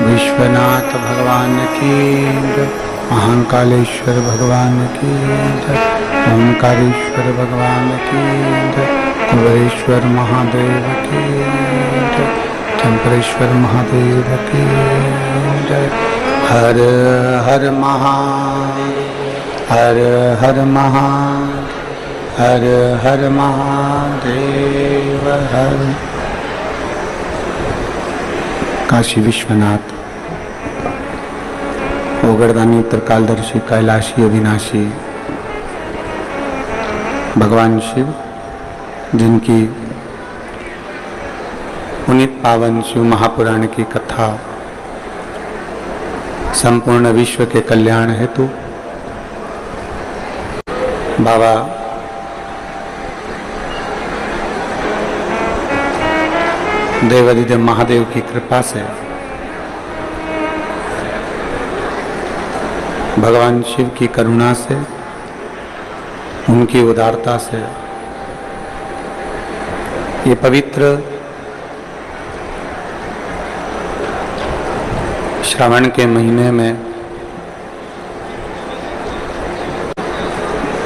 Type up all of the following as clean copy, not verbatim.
विश्वनाथ भगवान की जय, महाकालेश्वर भगवान की जय, ओंकारेश्वर भगवान की जय, कुबेरेश्वर महादेव की जय, चंपरेश्वर महादेव की जय। हर हर हर हर हर हर महादेव हर। काशी विश्वनाथ ओगरदानी त्रिकालदर्शी कैलाशी अविनाशी भगवान शिव, जिनकी पुनीत पावन शिव महापुराण की कथा संपूर्ण विश्व के कल्याण हेतु बाबा देवादिदेव महादेव की कृपा से, भगवान शिव की करुणा से, उनकी उदारता से ये पवित्र श्रावण के महीने में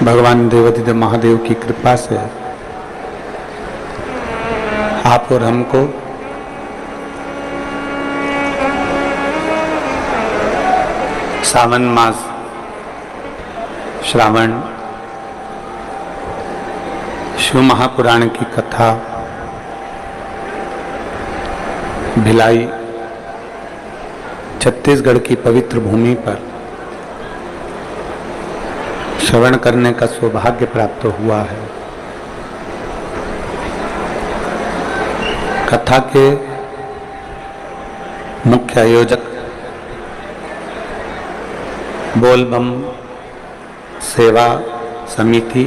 भगवान देवादिदेव महादेव की कृपा से आप और हमको सावन मास श्रावण शिव महापुराण की कथा भिलाई छत्तीसगढ़ की पवित्र भूमि पर श्रवण करने का सौभाग्य प्राप्त हुआ है। कथा के मुख्य आयोजक बोलबम सेवा समिति,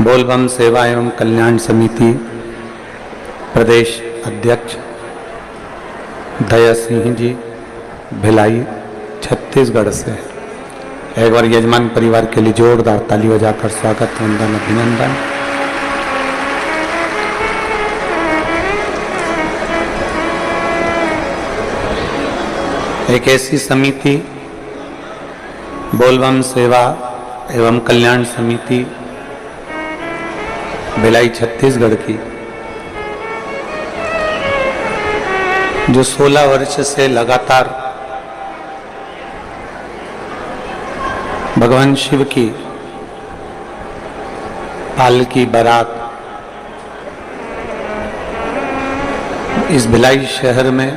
बोलबम सेवा एवं कल्याण समिति प्रदेश अध्यक्ष दया सिंह जी भिलाई छत्तीसगढ़ से। एक बार यजमान परिवार के लिए जोरदार ताली बजाकर स्वागत वंदन अभिनंदन। एक ऐसी समिति बोलबम सेवा एवं कल्याण समिति भिलाई छत्तीसगढ़ की, जो 16 वर्ष से लगातार भगवान शिव की पालकी बारात इस भिलाई शहर में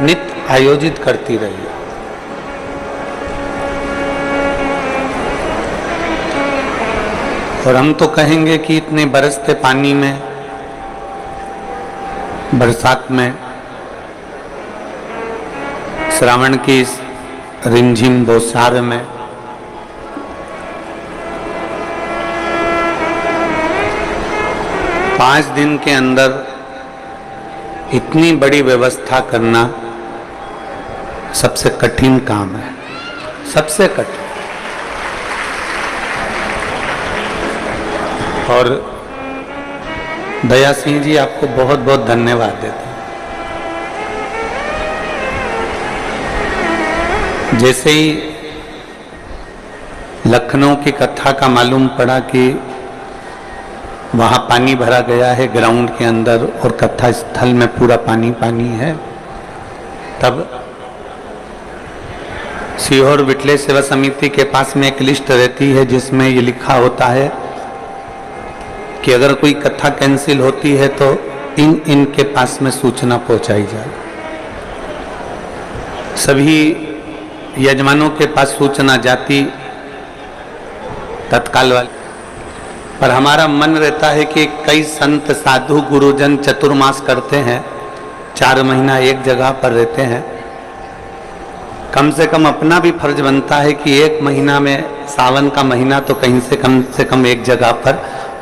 नित्य आयोजित करती रही। और हम तो कहेंगे कि इतने बरसते पानी में, बरसात में, श्रावण की इस रिमझिम बौछार में पाँच दिन के अंदर इतनी बड़ी व्यवस्था करना सबसे कठिन काम है, सबसे कठिन। और दया सिंह जी आपको बहुत बहुत धन्यवाद देता हूं। जैसे ही लखनऊ की कथा का मालूम पड़ा कि वहाँ पानी भरा गया है ग्राउंड के अंदर और कथा स्थल में पूरा पानी पानी है, तब सीहोर विटले सेवा समिति के पास में एक लिस्ट रहती है जिसमें ये लिखा होता है कि अगर कोई कथा कैंसिल होती है तो इनके पास में सूचना पहुंचाई जाए। सभी यजमानों के पास सूचना जाती तत्काल वाले, पर हमारा मन रहता है कि कई संत साधु गुरुजन चतुर्मास करते हैं, 4 महीना एक जगह पर रहते हैं। कम से कम अपना भी फर्ज बनता है कि 1 महीना में, सावन का महीना तो कहीं से कम एक जगह पर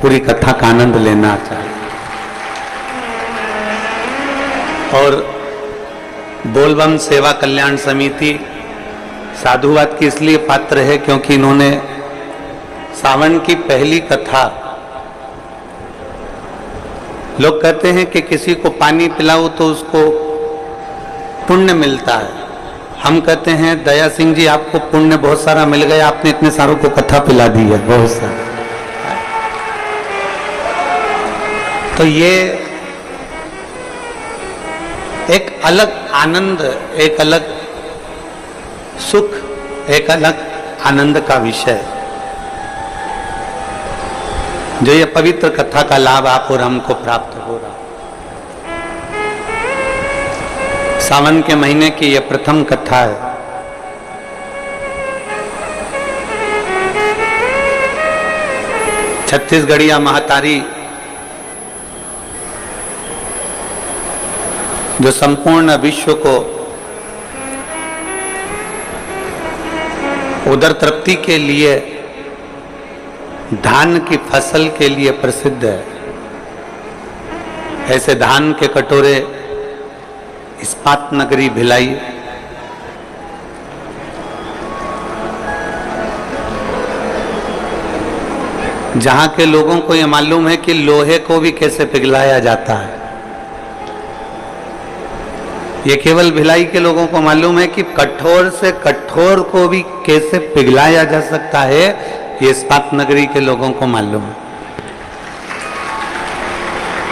पूरी कथा का आनंद लेना चाहिए। और बोलबम सेवा कल्याण समिति साधुवाद की इसलिए पात्र है क्योंकि इन्होंने सावन की पहली कथा, लोग कहते हैं कि किसी को पानी पिलाओ तो उसको पुण्य मिलता है। हम कहते हैं दया सिंह जी आपको पुण्य बहुत सारा मिल गया, आपने इतने सारों को कथा पिला दी है, बहुत सारा। तो ये एक अलग आनंद, एक अलग सुख, एक अलग आनंद का विषय जो ये पवित्र कथा का लाभ आप और हमको प्राप्त हो रहा। सावन के महीने की यह प्रथम कथा है। छत्तीसगढ़िया महतारी जो संपूर्ण विश्व को उदर तृप्ति के लिए, धान की फसल के लिए प्रसिद्ध है। ऐसे धान के कटोरे इस्पात नगरी भिलाई, जहां के लोगों को यह मालूम है कि लोहे को भी कैसे पिघलाया जाता है। ये केवल भिलाई के लोगों को मालूम है कि कठोर से कठोर को भी कैसे पिघलाया जा सकता है, ये इस्पात नगरी के लोगों को मालूम है।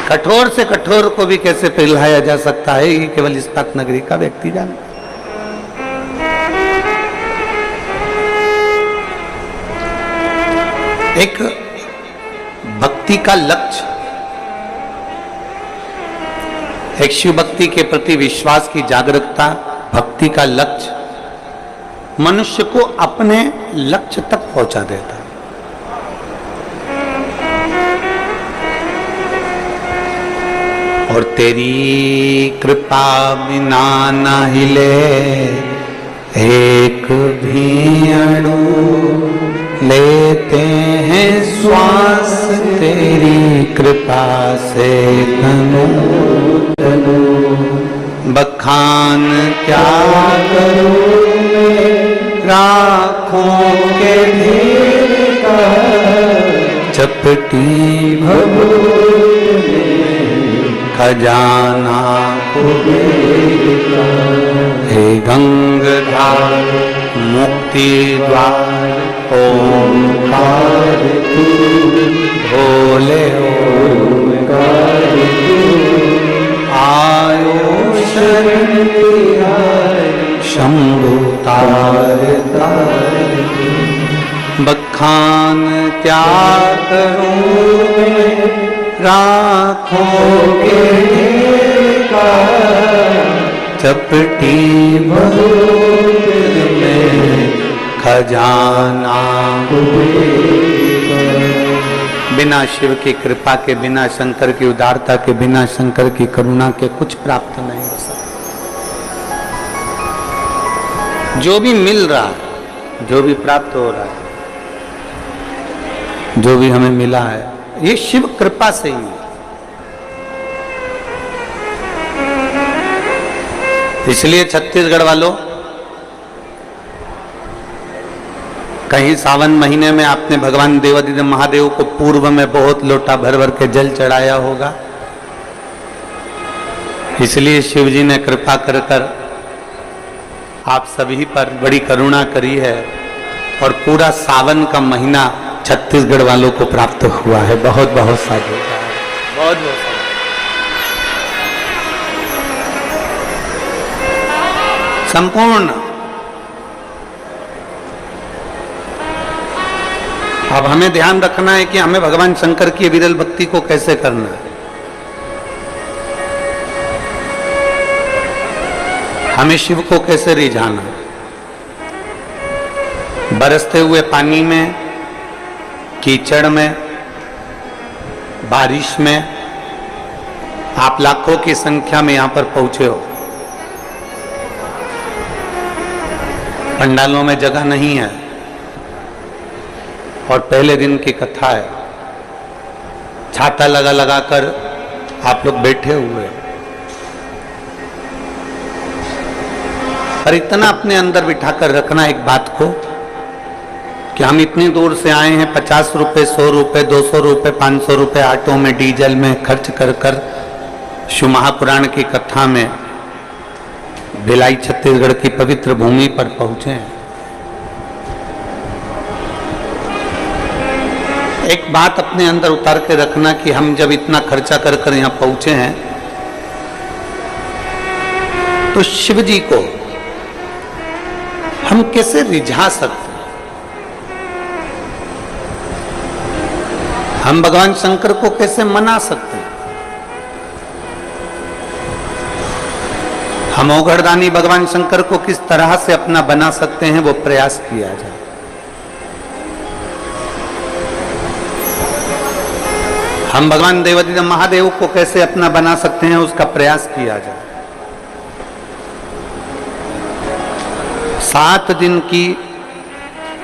कठोर से कठोर को भी कैसे पिघलाया जा सकता है, ये केवल इस्पात नगरी का व्यक्ति जानता है। एक भक्ति का लक्ष्य, एक शिव भक्ति के प्रति विश्वास की जागरूकता, भक्ति का लक्ष्य मनुष्य को अपने लक्ष्य तक पहुंचा देता है। और तेरी कृपा बिना न हिले एक भी अणु, लेते हैं श्वास तेरी कृपा से तनु तनु। बखान क्या करूं मैं राखों के ढेर का, चपटी भभूत में खजाना कुबेर का। हे गंगाधार मुक्ति द्वार ओंकार तू, भोले ओंकार तू। आयो शरण तिहारी शंभु तार तार। बखान क्या करूं मैं राखों के ढेर का, चपटी भभूत में खजाना बिना शिव की कृपा के, बिना शंकर की उदारता के, बिना शंकर की करुणा के कुछ प्राप्त नहीं हो सकता। जो भी मिल रहा है, जो भी प्राप्त हो रहा है, जो भी हमें मिला है, ये शिव कृपा से ही है। इसलिए छत्तीसगढ़ वालों, कहीं सावन महीने में आपने भगवान देवादिदेव महादेव को पूर्व में बहुत लोटा भर भर के जल चढ़ाया होगा, इसलिए शिव जी ने कृपा कर कर आप सभी पर बड़ी करुणा करी है और पूरा सावन का महीना छत्तीसगढ़ वालों को प्राप्त हुआ है। बहुत बहुत साधु, बहुत बहुत संपूर्ण। अब हमें ध्यान रखना है कि हमें भगवान शंकर की विरल भक्ति को कैसे करना है। हमें शिव को कैसे रिझाना है। बरसते हुए पानी में, कीचड़ में, बारिश में आप लाखों की संख्या में यहां पर पहुंचे हो। पंडालों में जगह नहीं है और पहले दिन की कथा है। छाता लगा लगा कर आप लोग बैठे हुए, पर इतना अपने अंदर बिठाकर रखना एक बात को कि हम इतनी दूर से आए हैं, 50 रुपए, 100 रुपए, 200 रुपए, 500 रुपए ऑटो में, डीजल में खर्च कर कर शिव महापुराण की कथा में भिलाई छत्तीसगढ़ की पवित्र भूमि पर पहुंचे हैं। एक बात अपने अंदर उतार के रखना कि हम जब इतना खर्चा कर कर यहां पहुंचे हैं तो शिव जी को हम कैसे रिझा सकते हैं। हम भगवान शंकर को कैसे मना सकते हैं। हम औघड़दानी भगवान शंकर को किस तरह से अपना बना सकते हैं, वो प्रयास किया जाए। हम भगवान देवादिदेव महादेव को कैसे अपना बना सकते हैं, उसका प्रयास किया जाए। 7 दिन की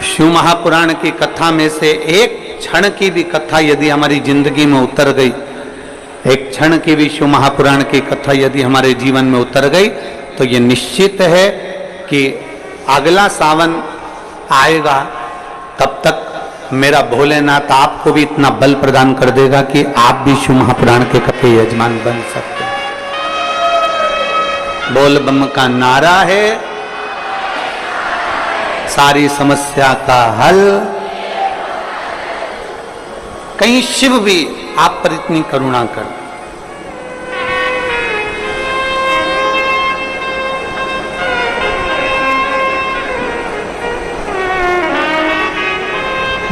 शिव महापुराण की कथा में से एक क्षण की भी कथा यदि हमारी जिंदगी में उतर गई, एक क्षण की भी शिव महापुराण की कथा यदि हमारे जीवन में उतर गई, तो ये निश्चित है कि अगला सावन आएगा तब तक मेरा भोलेनाथ आपको भी इतना बल प्रदान कर देगा कि आप भी शिव महापुराण के कथे यजमान बन सकते हैं। बोल बम का नारा है, सारी समस्या का हल। कहीं शिव भी आप पर इतनी करुणा कर।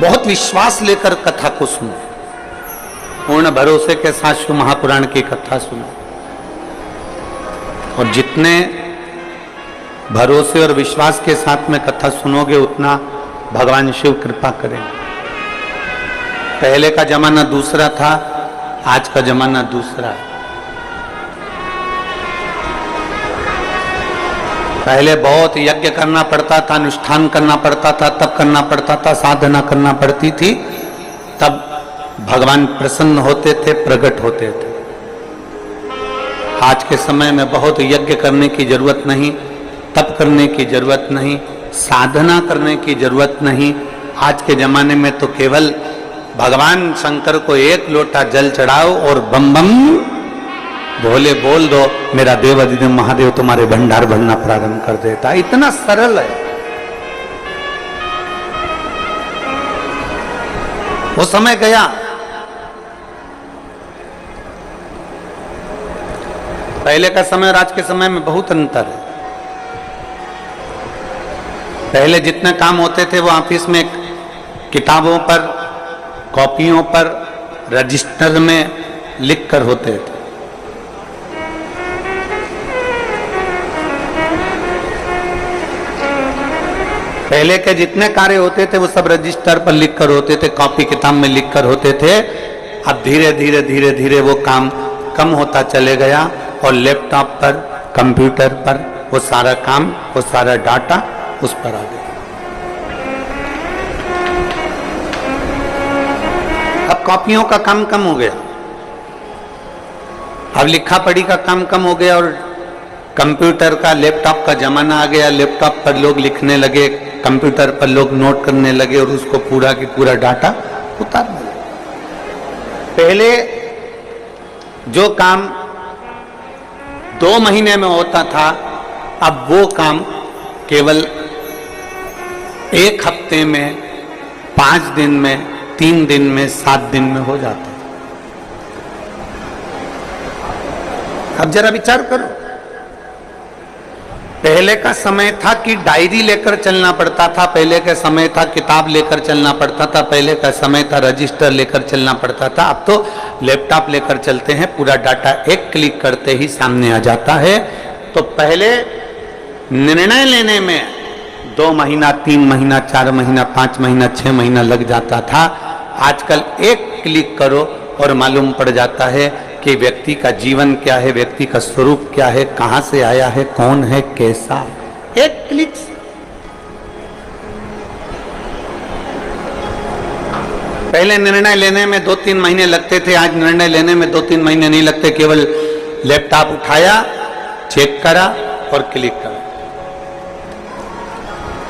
बहुत विश्वास लेकर कथा को सुनो, पूर्ण भरोसे के साथ शिव महापुराण की कथा सुनो, और जितने भरोसे और विश्वास के साथ में कथा सुनोगे उतना भगवान शिव कृपा करेंगे। पहले का जमाना दूसरा था, आज का जमाना दूसरा है। पहले बहुत यज्ञ करना पड़ता था, अनुष्ठान करना पड़ता था, तब करना पड़ता था, साधना करना पड़ती थी, तब भगवान प्रसन्न होते थे, प्रकट होते थे। आज के समय में बहुत यज्ञ करने की जरूरत नहीं, तप करने की जरूरत नहीं, साधना करने की जरूरत नहीं। आज के जमाने में तो केवल भगवान शंकर को एक लोटा जल चढ़ाओ और बम बम भोले बोल दो, मेरा देवादिदेव महादेव तुम्हारे भंडार भरना प्रारंभ कर देता है। इतना सरल है। वो समय गया। पहले का समय और आज के समय में बहुत अंतर है। पहले जितने काम होते थे वो ऑफिस में किताबों पर, कॉपियों पर, रजिस्टर में लिखकर होते थे। पहले के जितने कार्य होते थे वो सब रजिस्टर पर लिखकर होते थे, कॉपी किताब में लिखकर होते थे। अब धीरे धीरे धीरे धीरे वो काम कम होता चले गया और लैपटॉप पर, कंप्यूटर पर वो सारा काम, वो सारा डाटा उस पर आ गया। अब कॉपियों का काम कम हो गया, अब लिखा पढ़ी का काम कम हो गया और कंप्यूटर का, लैपटॉप का जमाना आ गया। लैपटॉप पर लोग लिखने लगे, कंप्यूटर पर लोग नोट करने लगे और उसको पूरा की पूरा डाटा उतारने लगे। पहले जो काम 2 महीने में होता था, अब वो काम केवल 1 हफ्ते में, 5 दिन में, 3 दिन में, 7 दिन में हो जाता है। अब जरा विचार करो, पहले का समय था कि डायरी लेकर चलना पड़ता था, पहले का समय था किताब लेकर चलना पड़ता था, पहले का समय था रजिस्टर लेकर चलना पड़ता था। अब तो लैपटॉप लेकर चलते हैं, पूरा डाटा एक क्लिक करते ही सामने आ जाता है। तो पहले निर्णय लेने में 2 महीना, 3 महीना, 4 महीना, 5 महीना, 6 महीना लग जाता था। आजकल एक क्लिक करो और मालूम पड़ जाता है कि व्यक्ति का जीवन क्या है, व्यक्ति का स्वरूप क्या है, कहां से आया है, कौन है, कैसा, एक क्लिक से। पहले निर्णय लेने में 2-3 महीने लगते थे, आज निर्णय लेने में 2-3 महीने नहीं लगते, केवल लैपटॉप उठाया, चेक करा और क्लिक करा।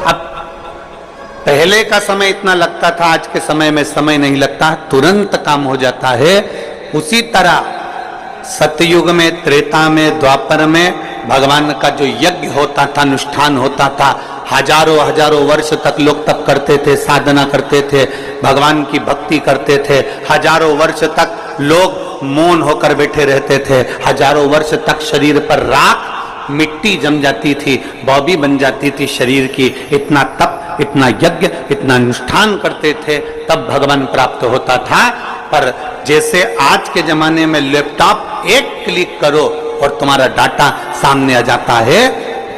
अब पहले का समय इतना लगता था, आज के समय में समय नहीं लगता, तुरंत काम हो जाता है। उसी तरह सतयुग में, त्रेता में, द्वापर में भगवान का जो यज्ञ होता था, अनुष्ठान होता था, हजारों वर्ष तक लोग तप करते थे, साधना करते थे, भगवान की भक्ति करते थे। हजारों वर्ष तक लोग मौन होकर बैठे रहते थे, हजारों वर्ष तक शरीर पर राख मिट्टी जम जाती थी, बॉबी बन जाती थी शरीर की। इतना तप, इतना यज्ञ, इतना अनुष्ठान करते थे, तब भगवान प्राप्त होता था। पर जैसे आज के जमाने में लैपटॉप एक क्लिक करो और तुम्हारा डाटा सामने आ जाता है,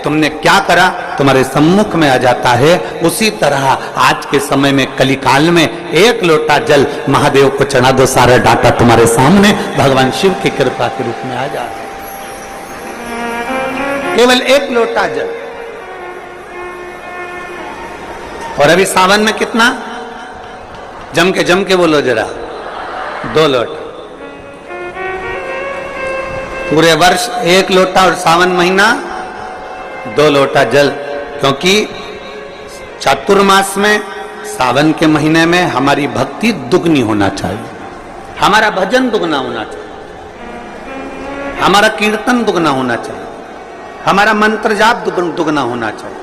तुमने क्या करा तुम्हारे सम्मुख में आ जाता है। उसी तरह आज के समय में, कलिकाल में, एक लोटा जल महादेव को चढ़ा दो, सारा डाटा तुम्हारे सामने भगवान शिव की कृपा के रूप में आ जाता है। केवल एक लोटा जल। और अभी सावन में कितना? जम के बोलो जरा, 2 लोटा। पूरे वर्ष 1 लोटा और सावन महीना 2 लोटा जल। क्योंकि चातुर्मास में, सावन के महीने में हमारी भक्ति दुगनी होना चाहिए, हमारा भजन दुगना होना चाहिए, हमारा कीर्तन दुगना होना चाहिए, हमारा मंत्र जाप दुगना होना चाहिए।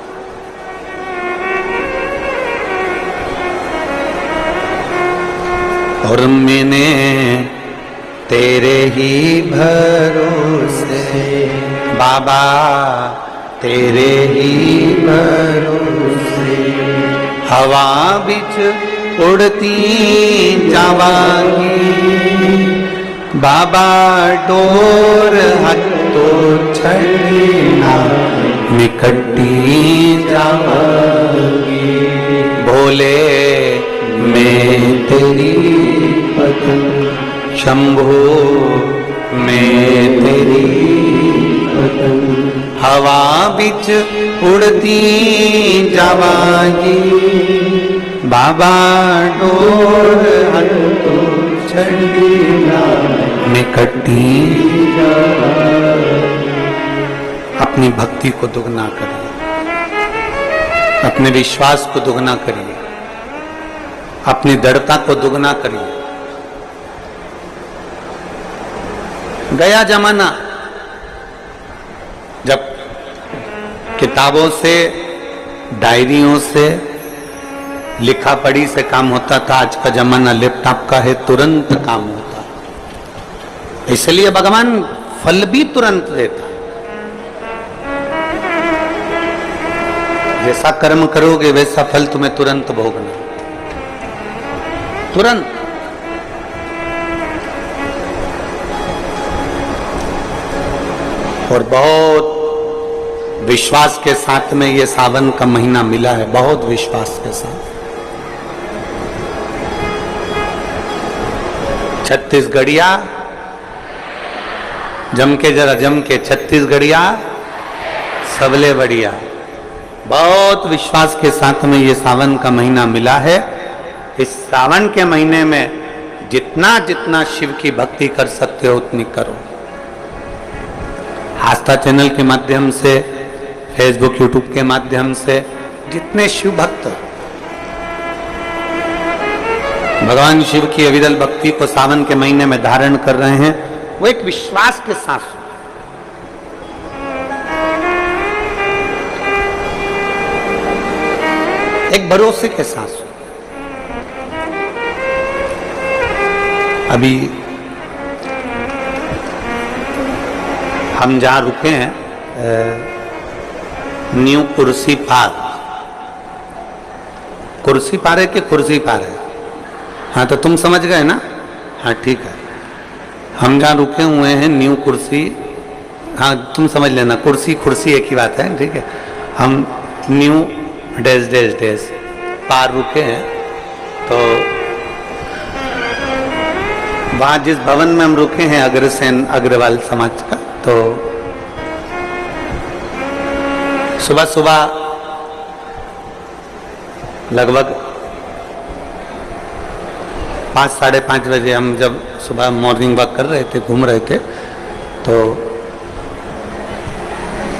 और मैंने तेरे ही भरोसे बाबा, तेरे ही भरोसे हवा बिच उड़ती जावांगी बाबा, डोर हत्तो छड़ना निकटी जावांगी। भोले मैं तेरी पतंग, शंभो मैं तेरी पतंग, हवा बिच उड़ती जावांगी बाबा, डोर हत्तो छड़ना निकटी। अपनी भक्ति को दुगना करिए, अपने विश्वास को दुगना करिए, अपनी दृढ़ता को दुगना करिए। गया जमाना जब किताबों से, डायरियों से, लिखा पढ़ी से काम होता था, आज का जमाना लैपटॉप का है, तुरंत काम होता है। इसलिए भगवान फल भी तुरंत देता। जैसा कर्म करोगे वैसा फल तुम्हें तुरंत भोगना, तुरंत। और बहुत विश्वास के साथ में ये सावन का महीना मिला है, बहुत विश्वास के साथ। छत्तीसगढ़िया जम के, जरा जम के, छत्तीसगढ़िया सबले बढ़िया। बहुत विश्वास के साथ में ये सावन का महीना मिला है। इस सावन के महीने में जितना जितना शिव की भक्ति कर सकते हो उतनी करो। आस्था चैनल के माध्यम से, फेसबुक यूट्यूब के माध्यम से जितने शिव भक्त भगवान शिव की अविरल भक्ति को सावन के महीने में धारण कर रहे हैं, वो एक विश्वास के साथ, एक भरोसे के साथ। अभी हम जहां रुके हैं न्यू कुर्सी पार, कुर्सी पार है कि कुर्सी पार है? हाँ तो तुम समझ गए ना? हाँ ठीक है। हम जहाँ रुके हुए हैं न्यू कुर्सी, हाँ तुम समझ लेना, कुर्सी कुर्सी एक ही बात है, ठीक है। हम न्यू डैश डैश डैश पार रुके हैं, तो वहाँ जिस भवन में हम रुके हैं अग्रसेन अग्रवाल समाज का, तो सुबह सुबह लगभग 5 साढ़े 5 बजे हम जब सुबह मॉर्निंग वॉक कर रहे थे, घूम रहे थे, तो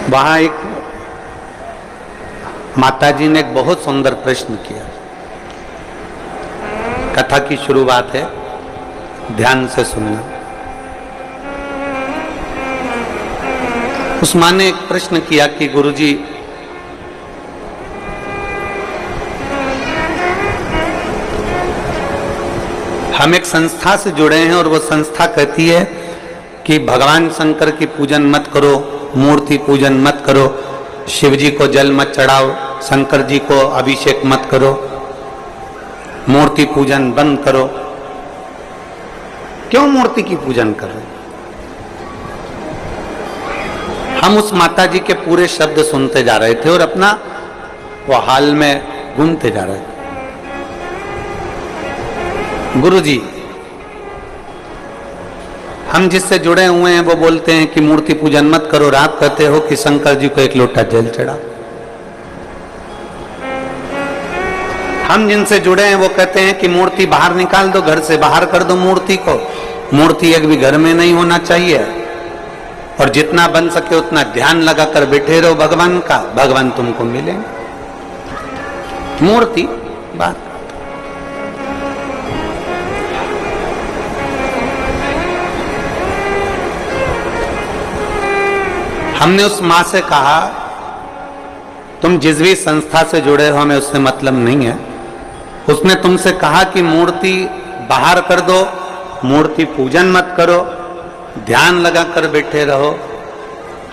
वहाँ एक माताजी ने एक बहुत सुंदर प्रश्न किया। कथा की शुरुआत है, ध्यान से सुनना। उस माँ ने एक प्रश्न किया कि गुरुजी, हम एक संस्था से जुड़े हैं और वो संस्था कहती है कि भगवान शंकर की पूजन मत करो, मूर्ति पूजन मत करो, शिव जी को जल मत चढ़ाओ, शंकर जी को अभिषेक मत करो, मूर्ति पूजन बंद करो। क्यों मूर्ति की पूजन कर रहे हैं? हम उस माता जी के पूरे शब्द सुनते जा रहे थे और अपना वो हाल में घूमते जा रहे थे। गुरुजी, हम जिससे जुड़े हुए हैं वो बोलते हैं कि मूर्ति पूजन मत करो, और आप कहते हो कि शंकर जी को एक लोटा जल चढ़ाओ। हम जिनसे जुड़े हैं वो कहते हैं कि मूर्ति बाहर निकाल दो, घर से बाहर कर दो मूर्ति को, मूर्ति एक भी घर में नहीं होना चाहिए, और जितना बन सके उतना ध्यान लगाकर बैठे रहो भगवान का, भगवान तुमको मिलेंगे। मूर्ति बात। हमने उस माँ से कहा, तुम जिस भी संस्था से जुड़े हो हमें उससे मतलब नहीं है। उसने तुमसे कहा कि मूर्ति बाहर कर दो, मूर्ति पूजन मत करो, ध्यान लगाकर बैठे रहो।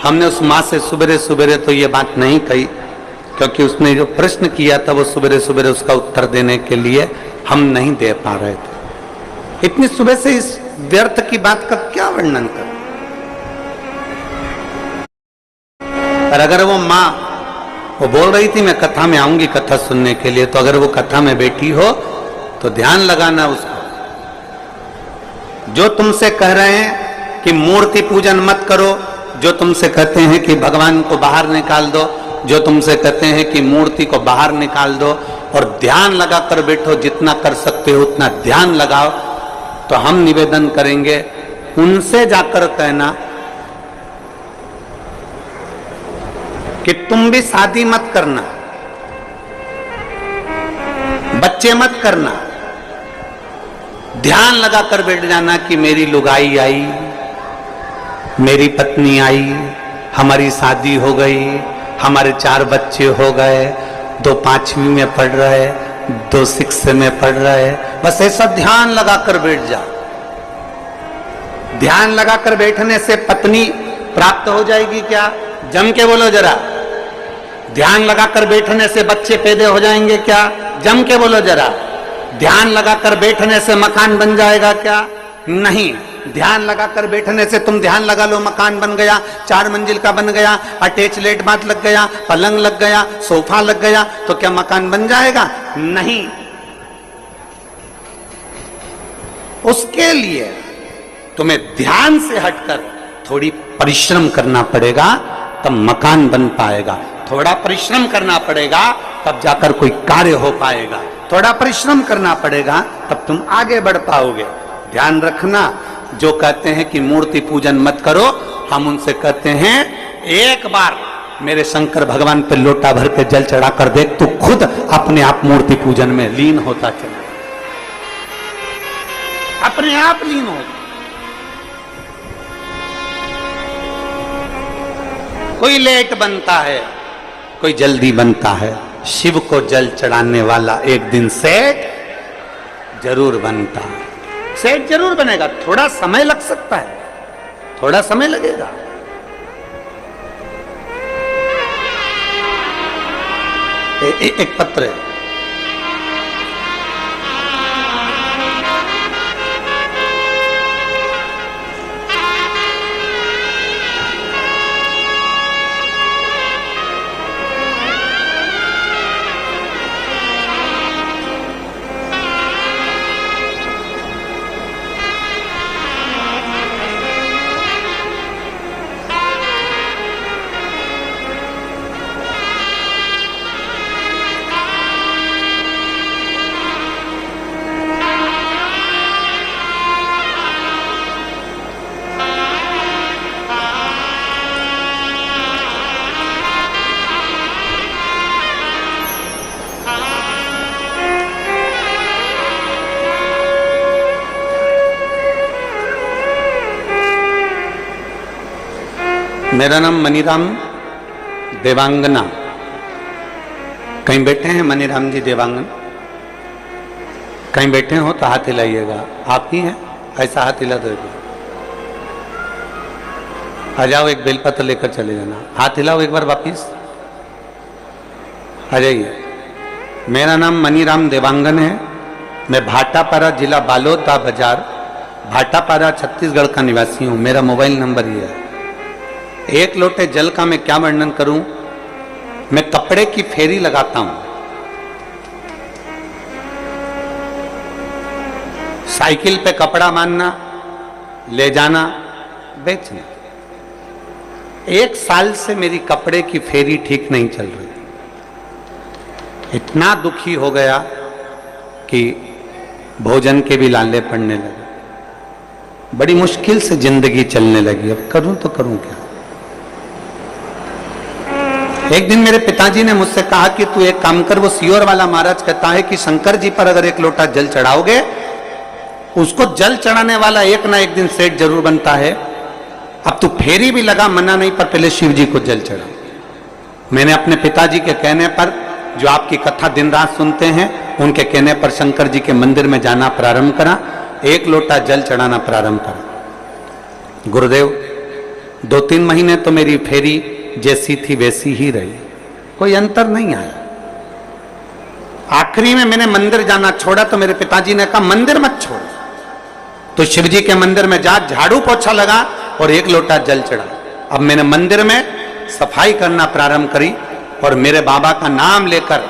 हमने उस माँ से सुबह सुबह तो ये बात नहीं कही, क्योंकि उसने जो प्रश्न किया था वो सुबह सुबह उसका उत्तर देने के लिए हम नहीं दे पा रहे थे। इतनी सुबह से इस व्यर्थ की बात का क्या वर्णन कर। और अगर वो माँ वो बोल रही थी मैं कथा में आऊंगी कथा सुनने के लिए, तो अगर वो कथा में बैठी हो तो ध्यान लगाना उसको। जो तुमसे कह रहे हैं कि मूर्ति पूजन मत करो, जो तुमसे कहते हैं कि भगवान को बाहर निकाल दो, जो तुमसे कहते हैं कि मूर्ति को बाहर निकाल दो और ध्यान लगाकर बैठो, जितना कर सकते हो उतना ध्यान लगाओ, तो हम निवेदन करेंगे उनसे जाकर कहना कि तुम भी शादी मत करना, बच्चे मत करना, ध्यान लगाकर बैठ जाना कि मेरी लुगाई आई, मेरी पत्नी आई, हमारी शादी हो गई, हमारे 4 बच्चे हो गए, 2 5वीं में पढ़ रहे, 2 6 में पढ़ रहे। बस ऐसा ध्यान लगाकर बैठ जा। ध्यान लगाकर बैठने से पत्नी प्राप्त हो जाएगी क्या? जम के बोलो जरा। ध्यान लगाकर बैठने से बच्चे पैदा हो जाएंगे क्या? जम के बोलो जरा। ध्यान लगाकर बैठने से मकान बन जाएगा क्या? नहीं। ध्यान लगाकर बैठने से तुम ध्यान लगा लो मकान बन गया, 4 मंजिल का बन गया, अटैच लेट बाथ लग गया, पलंग लग गया, सोफा लग गया, तो क्या मकान बन जाएगा? नहीं। उसके लिए तुम्हें ध्यान से हटकर थोड़ी परिश्रम करना पड़ेगा, तब मकान बन पाएगा। थोड़ा परिश्रम करना पड़ेगा तब जाकर कोई कार्य हो पाएगा। थोड़ा परिश्रम करना पड़ेगा तब तुम आगे बढ़ पाओगे। ध्यान रखना, जो कहते हैं कि मूर्ति पूजन मत करो, हम उनसे कहते हैं एक बार मेरे शंकर भगवान पे लोटा भर के जल चढ़ा कर देख, तू खुद अपने आप मूर्ति पूजन में लीन होता चला, अपने आप लीन हो। कोई लेट बनता है, कोई जल्दी बनता है, शिव को जल चढ़ाने वाला एक दिन सेठ जरूर बनता है। सेठ जरूर बनेगा, थोड़ा समय लग सकता है, थोड़ा समय लगेगा। एक पत्र है, मेरा नाम मनीराम देवांगना। कहीं बैठे हैं मनीराम जी देवांगन? कहीं बैठे हो तो हाथ हिलाइएगा। आप ही हैं? ऐसा हाथ हिला दो। आ जाओ, एक बेलपत्र लेकर चले जाना। हाथ हिलाओ एक बार वापिस, आ जाइए। मेरा नाम मनीराम देवांगन है। मैं भाटापारा जिला बालोदा बाजार, भाटापारा छत्तीसगढ़ का निवासी हूँ। मेरा मोबाइल नंबर ये है। एक लोटे जल का मैं क्या वर्णन करूं। मैं कपड़े की फेरी लगाता हूं, साइकिल पे कपड़ा बांधना, ले जाना, बेचना। 1 साल से मेरी कपड़े की फेरी ठीक नहीं चल रही। इतना दुखी हो गया कि भोजन के भी लाले पड़ने लगे। बड़ी मुश्किल से जिंदगी चलने लगी। अब करूं तो करूं क्या। एक दिन मेरे पिताजी ने मुझसे कहा कि तू एक काम कर, वो सियोर वाला महाराज कहता है कि शंकर जी पर अगर 1 लोटा जल चढ़ाओगे, उसको जल चढ़ाने वाला एक ना एक दिन सेठ जरूर बनता है। अब तू फेरी भी लगा, मना नहीं, पर पहले शिव जी को जल चढ़ा। मैंने अपने पिताजी के कहने पर, जो आपकी कथा दिन रात सुनते हैं, उनके कहने पर शंकर जी के मंदिर में जाना प्रारंभ करा। 1 लोटा जल चढ़ाना प्रारंभ करा। गुरुदेव 2-3 महीने तो मेरी फेरी जैसी थी वैसी ही रही, कोई अंतर नहीं आया। आखिरी में मैंने मंदिर जाना छोड़ा तो मेरे पिताजी ने कहा मंदिर मत छोड़, तो शिव जी के मंदिर में जा, झाड़ू पोछा लगा और 1 लोटा जल चढ़ा। अब मैंने मंदिर में सफाई करना प्रारंभ करी और मेरे बाबा का नाम लेकर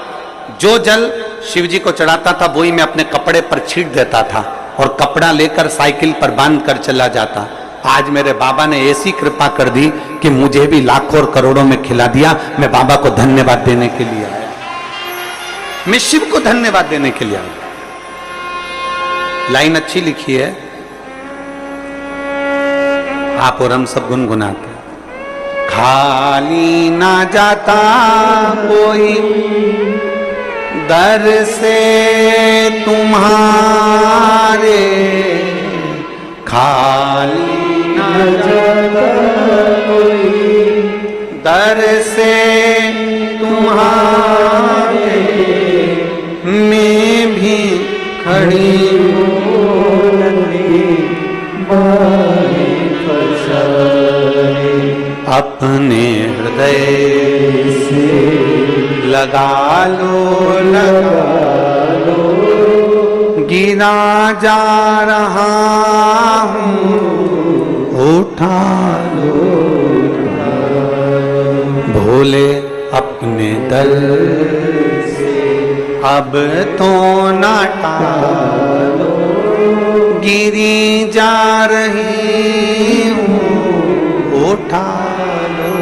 जो जल शिव जी को चढ़ाता था वही मैं अपने कपड़े पर छींट देता था और कपड़ा लेकर साइकिल पर बांध कर चला जाता। आज मेरे बाबा ने ऐसी कृपा कर दी कि मुझे भी लाखों और करोड़ों में खिला दिया। मैं बाबा को धन्यवाद देने के लिए आया, मैं शिव को धन्यवाद देने के लिए आया। लाइन अच्छी लिखी है, आप और हम सब गुनगुनाते। खाली ना जाता कोई दर से तुम्हारे, खाली ना जाता कोई दर से तुम्हारे, मैं भी खड़ी अपने हृदय से लगा लो, गिरा जा रहा हूँ, उठा लो। भोले अपने दर से अब तो ना टालो, गिरी जा रही हूँ, उठा लो।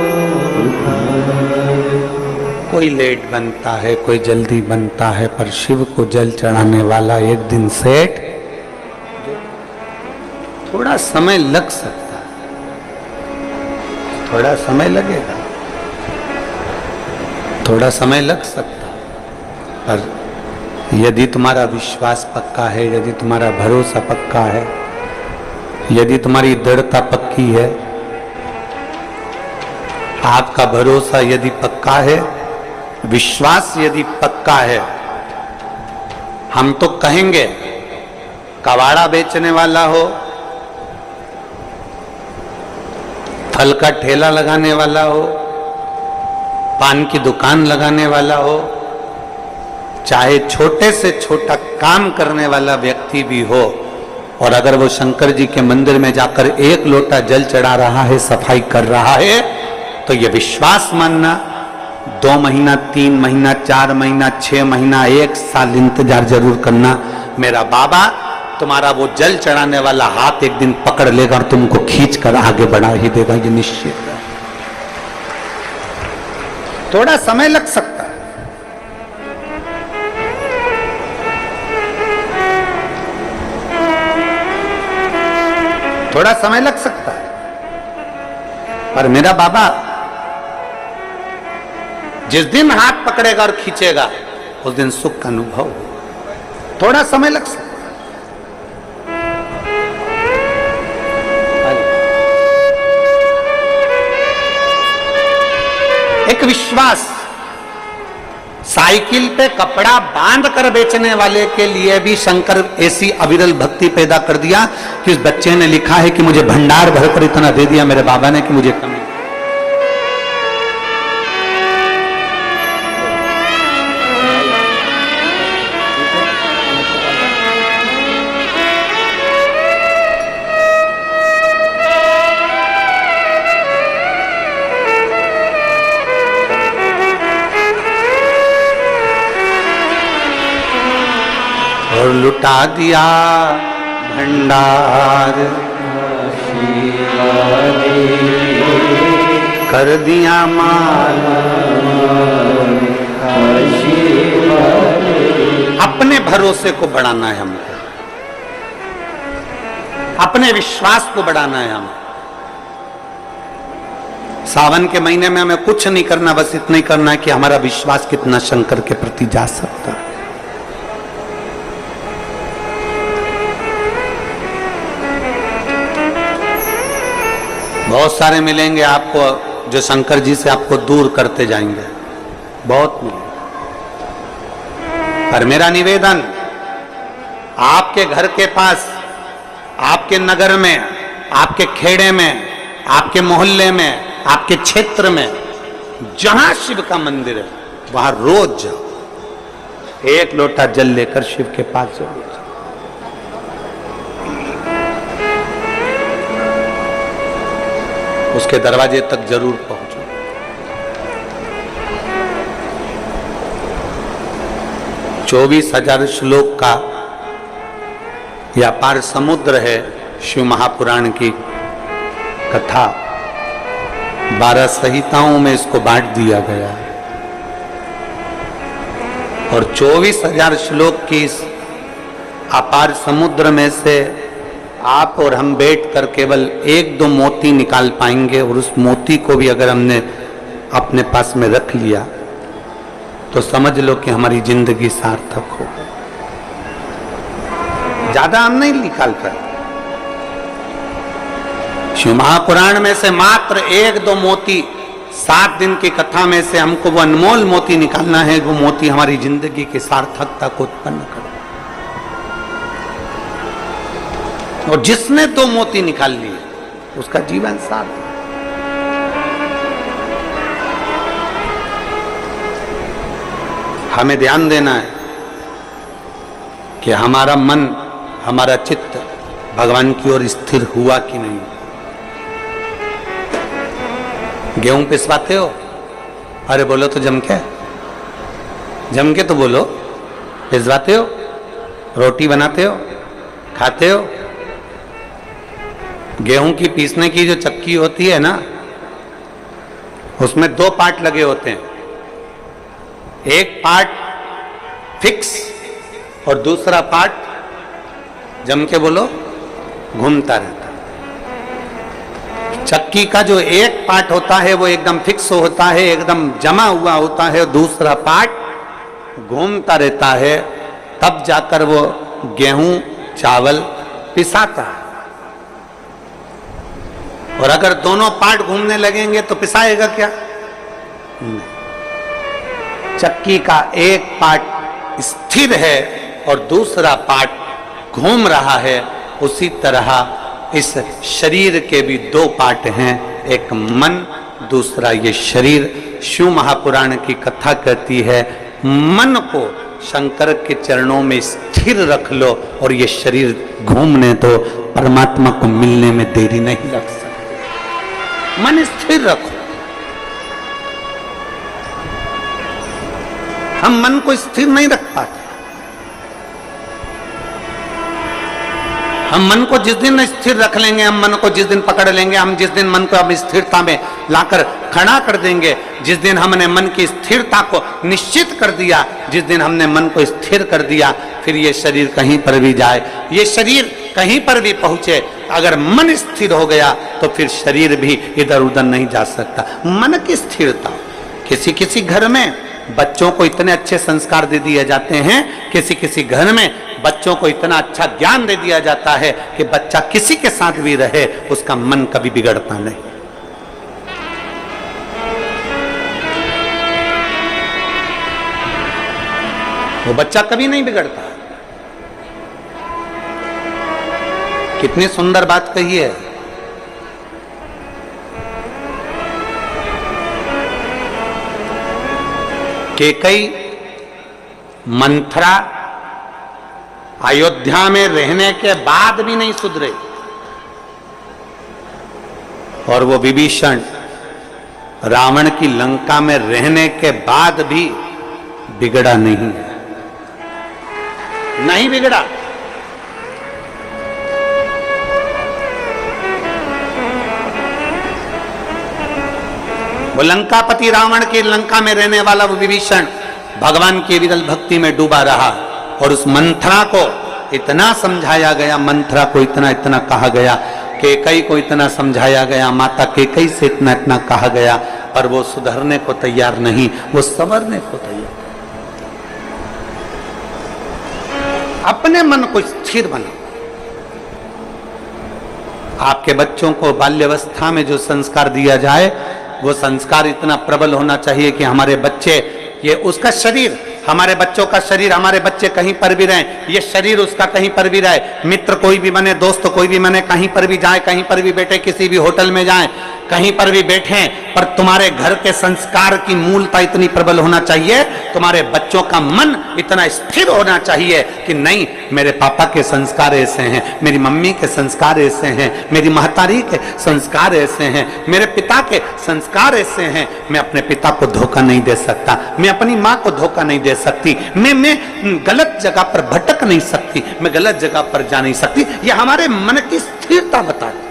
कोई लेट बनता है, कोई जल्दी बनता है, पर शिव को जल चढ़ाने वाला एक दिन सेठ। थोड़ा समय लग सकता है, थोड़ा समय लगेगा, थोड़ा समय लग सकता, पर यदि तुम्हारा विश्वास पक्का है, यदि तुम्हारा भरोसा पक्का है, यदि तुम्हारी दृढ़ता पक्की है, आपका भरोसा यदि पक्का है, विश्वास यदि पक्का है, हम तो कहेंगे कबाड़ा बेचने वाला हो, फल का ठेला लगाने वाला हो, पान की दुकान लगाने वाला हो, चाहे छोटे से छोटा काम करने वाला व्यक्ति भी हो, और अगर वो शंकर जी के मंदिर में जाकर 1 लोटा जल चढ़ा रहा है, सफाई कर रहा है, तो ये विश्वास मानना 2 महीना, 3 महीना, 4 महीना, 6 महीना, 1 साल इंतजार जरूर करना। मेरा बाबा तुम्हारा वो जल चढ़ाने वाला हाथ एक दिन पकड़ लेगा और तुमको खींच कर आगे बढ़ा ही देगा, ये निश्चित है। थोड़ा समय लग सकता है, थोड़ा समय लग सकता है, पर मेरा बाबा जिस दिन हाथ पकड़ेगा और खींचेगा, उस दिन सुख का अनुभव होगा। थोड़ा समय लग सकता है। एक विश्वास, साइकिल पे कपड़ा बांध कर बेचने वाले के लिए भी शंकर ऐसी अविरल भक्ति पैदा कर दिया कि उस बच्चे ने लिखा है कि मुझे भंडार भरकर इतना दे दिया मेरे बाबा ने कि मुझे कमी। और लुटा दिया भंडार, कर दिया माल, अपने भरोसे को बढ़ाना है हमको, अपने विश्वास को बढ़ाना है हमें। सावन के महीने में हमें कुछ नहीं करना, बस इतना ही करना है कि हमारा विश्वास कितना शंकर के प्रति जा सकता है। बहुत सारे मिलेंगे आपको जो शंकर जी से आपको दूर करते जाएंगे, बहुत मिलेंगे। पर मेरा निवेदन, आपके घर के पास, आपके नगर में, आपके खेड़े में, आपके मोहल्ले में, आपके क्षेत्र में जहां शिव का मंदिर है, वहां रोज जाओ, 1 लोटा जल लेकर शिव के पास जरूर जाओ। उसके दरवाजे तक जरूर पहुंचो। चौबीस 20,000 श्लोक का यह अपार समुद्र है शिव महापुराण की कथा। 12 संहिताओं में इसको बांट दिया गया है और 24,000 श्लोक की इस अपार समुद्र में से आप और हम बैठकर केवल 1-2 मोती निकाल पाएंगे, और उस मोती को भी अगर हमने अपने पास में रख लिया तो समझ लो कि हमारी जिंदगी सार्थक हो। ज्यादा हम नहीं निकाल पाए। शिव महापुराण में से मात्र 1-2 मोती, 7 दिन की कथा में से हमको वो अनमोल मोती निकालना है, वो मोती हमारी जिंदगी की सार्थकता को उत्पन्न करे। और जिसने 2 मोती निकाल लिए उसका जीवन सार्थक। हमें ध्यान देना है कि हमारा मन, हमारा चित्त भगवान की ओर स्थिर हुआ कि नहीं। गेहूं पिसवाते हो, अरे बोलो तो जम के तो बोलो। पिसवाते हो, रोटी बनाते हो, खाते हो। गेहूं की पीसने की जो चक्की होती है ना, उसमें 2 पार्ट लगे होते हैं। एक पार्ट फिक्स और दूसरा पार्ट, जम के बोलो, घूमता रहता। चक्की का जो एक पार्ट होता है वो एकदम फिक्स होता है, एकदम जमा हुआ होता है, दूसरा पार्ट घूमता रहता है, तब जाकर वो गेहूं चावल पिसाता है। और अगर दोनों पार्ट घूमने लगेंगे तो पिसाएगा क्या? नहीं। चक्की का एक पार्ट स्थिर है और दूसरा पार्ट घूम रहा है, उसी तरह इस शरीर के भी दो पार्ट हैं, एक मन, दूसरा ये शरीर। शिव महापुराण की कथा कहती है, मन को शंकर के चरणों में स्थिर रख लो और ये शरीर घूमने दो, परमात्मा को मिलने में देरी नहीं लग सकती। मन स्थिर रखो। हम मन को स्थिर नहीं रख पाते। हम मन को जिस दिन स्थिर रख लेंगे, हम मन को जिस दिन पकड़ लेंगे, हम जिस दिन मन को अब स्थिरता में लाकर खड़ा कर देंगे, जिस दिन हमने मन की स्थिरता को निश्चित कर दिया, जिस दिन हमने मन को स्थिर कर दिया, फिर ये शरीर कहीं पर भी जाए, ये शरीर कहीं पर भी पहुंचे, अगर मन स्थिर हो गया तो फिर शरीर भी इधर उधर नहीं जा सकता। मन की स्थिरता। किसी किसी घर में बच्चों को इतने अच्छे संस्कार दे दिए जाते हैं, किसी किसी घर में बच्चों को इतना अच्छा ज्ञान दे दिया जाता है कि बच्चा किसी के साथ भी रहे उसका मन कभी बिगड़ता नहीं। वो बच्चा कभी नहीं बिगड़ता। कितनी सुंदर बात कही है। केकई मंथरा अयोध्या में रहने के बाद भी नहीं सुधरे और वो विभीषण रावण की लंका में रहने के बाद भी बिगड़ा नहीं बिगड़ा। वो लंकापति रावण की लंका में रहने वाला वो विभीषण भगवान की विरल भक्ति में डूबा रहा और उस मंथरा को इतना समझाया गया, मंथरा को इतना इतना कहा गया, केकई को इतना समझाया गया, माता केकई से इतना इतना कहा गया, पर वो सुधरने को तैयार नहीं, वो संवरने को तैयार। अपने मन को स्थिर बनाओ। आपके बच्चों को बाल्यावस्था में जो संस्कार दिया जाए वो संस्कार इतना प्रबल होना चाहिए कि हमारे बच्चे, ये उसका शरीर, हमारे बच्चों का शरीर, हमारे बच्चे कहीं पर भी रहें, ये शरीर उसका कहीं पर भी रहे, मित्र कोई भी बने, दोस्त कोई भी बने, कहीं पर भी जाए, कहीं पर भी बैठे, किसी भी होटल में जाएं, कहीं पर भी बैठे, पर तुम्हारे घर के संस्कार की मूलता इतनी प्रबल होना चाहिए, तुम्हारे बच्चों का मन इतना स्थिर होना चाहिए कि नहीं, मेरे पापा के संस्कार ऐसे हैं, मेरी मम्मी के संस्कार ऐसे हैं, मेरी महतारी के संस्कार ऐसे हैं, मेरे पिता के संस्कार ऐसे हैं, मैं अपने पिता को धोखा नहीं दे सकता, मैं अपनी माँ को धोखा नहीं दे सकती, मैं गलत जगह पर भटक नहीं सकती, मैं गलत जगह पर जा नहीं सकती। ये हमारे मन की स्थिरता बताती।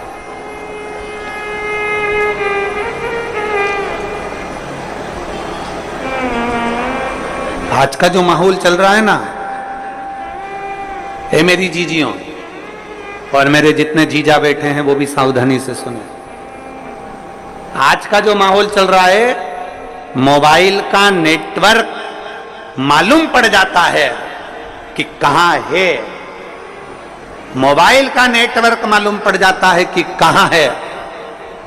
आज का जो माहौल चल रहा है ना, ए मेरी जीजियों और मेरे जितने जीजा बैठे हैं वो भी सावधानी से सुने। आज का जो माहौल चल रहा है, मोबाइल का नेटवर्क मालूम पड़ जाता है कि कहां है, मोबाइल का नेटवर्क मालूम पड़ जाता है कि कहां है,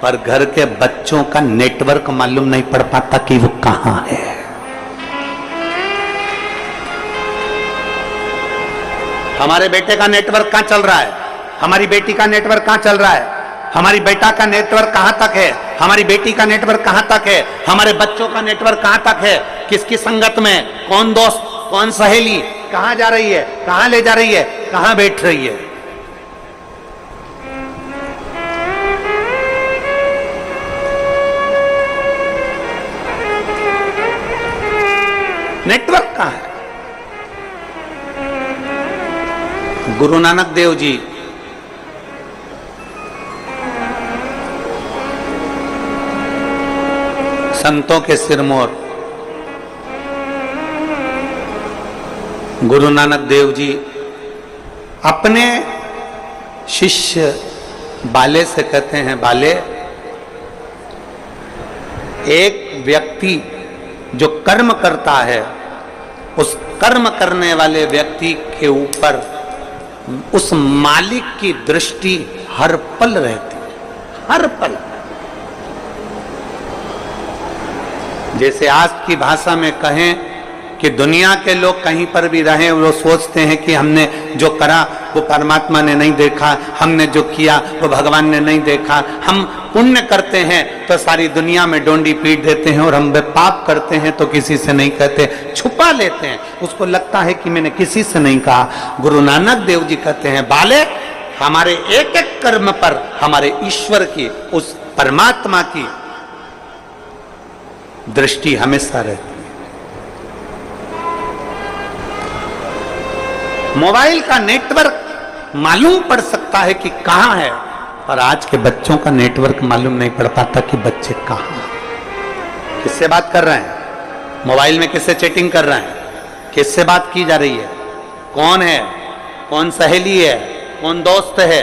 पर घर के बच्चों का नेटवर्क मालूम नहीं पड़ पाता कि वो कहां है। हमारे बेटे का नेटवर्क कहां चल रहा है, हमारी बेटी का नेटवर्क कहां चल रहा है, हमारी बेटा का नेटवर्क कहां तक है, हमारी बेटी का नेटवर्क कहां तक है, हमारे बच्चों का नेटवर्क कहां तक है, किसकी संगत में, कौन दोस्त, कौन सहेली, कहां जा रही है, कहां ले जा रही है, कहां बैठ रही है। नेटवर्क कहां है। गुरु नानक देव जी संतों के सिरमौर, गुरु नानक देव जी अपने शिष्य बाले से कहते हैं, बाले एक व्यक्ति जो कर्म करता है, उस कर्म करने वाले व्यक्ति के ऊपर उस मालिक की दृष्टि हर पल रहती है, हर पल। जैसे आज की भाषा में कहें कि दुनिया के लोग कहीं पर भी रहें, वो सोचते हैं कि हमने जो करा वो परमात्मा ने नहीं देखा, हमने जो किया वो भगवान ने नहीं देखा। हम पुण्य करते हैं तो सारी दुनिया में डोंडी पीट देते हैं, और हम पाप करते हैं तो किसी से नहीं कहते, छुपा लेते हैं। उसको लगता है कि मैंने किसी से नहीं कहा। गुरु नानक देव जी कहते हैं, बाले हमारे एक एक कर्म पर हमारे ईश्वर की, उस परमात्मा की दृष्टि हमेशा रहती है। मोबाइल का नेटवर्क मालूम पड़ सकता है कि कहां है, पर आज के बच्चों का नेटवर्क मालूम नहीं पड़ पाता कि बच्चे कहां हैं, किससे बात कर रहे हैं, मोबाइल में किससे चैटिंग कर रहे हैं, किससे बात की जा रही है, कौन है, कौन सहेली है, कौन दोस्त है,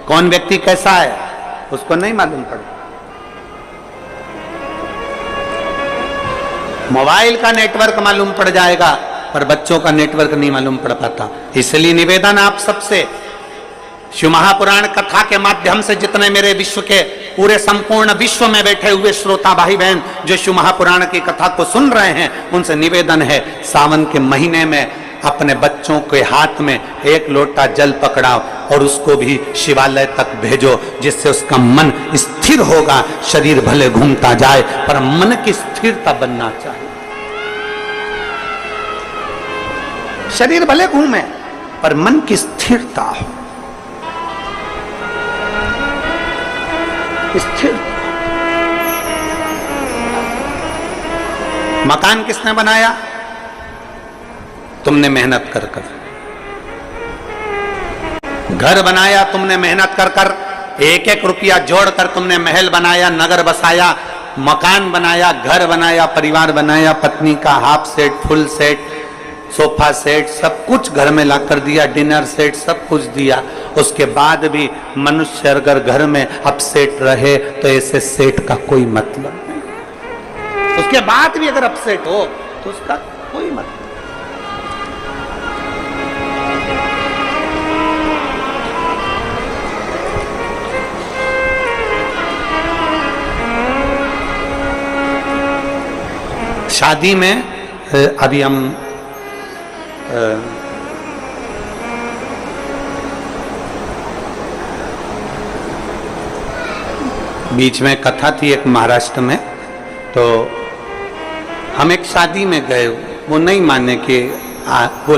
कौन व्यक्ति कैसा है, उसको नहीं मालूम पड़ता। मोबाइल का नेटवर्क मालूम पड़ जाएगा, पर बच्चों का नेटवर्क नहीं मालूम पड़ पाता। इसलिए निवेदन आप सबसे, शिव महापुराण कथा के माध्यम से जितने मेरे विश्व के पूरे संपूर्ण विश्व में बैठे हुए श्रोता भाई बहन जो शिव महापुराण की कथा को सुन रहे हैं, उनसे निवेदन है, सावन के महीने में अपने बच्चों के हाथ में एक लोटा जल पकड़ाओ और उसको भी शिवालय तक भेजो, जिससे उसका मन स्थिर होगा। शरीर भले घूमता जाए पर मन की स्थिरता बनना चाहिए। शरीर भले घूमे पर मन की स्थिरता हो, स्थिर। मकान किसने बनाया? तुमने मेहनत कर कर। घर बनाया तुमने मेहनत कर कर, एक एक रुपया जोड़कर तुमने महल बनाया, नगर बसाया, मकान बनाया, घर बनाया, परिवार बनाया, पत्नी का half set, full set, sofa set, सब कुछ घर में लाकर दिया, डिनर सेट, सब कुछ दिया। उसके बाद भी मनुष्य अगर घर में अपसेट रहे तो ऐसे सेट का कोई मतलब नहीं। उसके बाद भी अगर अपसेट हो तो उसका कोई मतलब नहीं। शादी में अभी हम बीच में कथा थी एक महाराष्ट्र में, तो हम एक शादी में गए, वो नहीं माने कि वो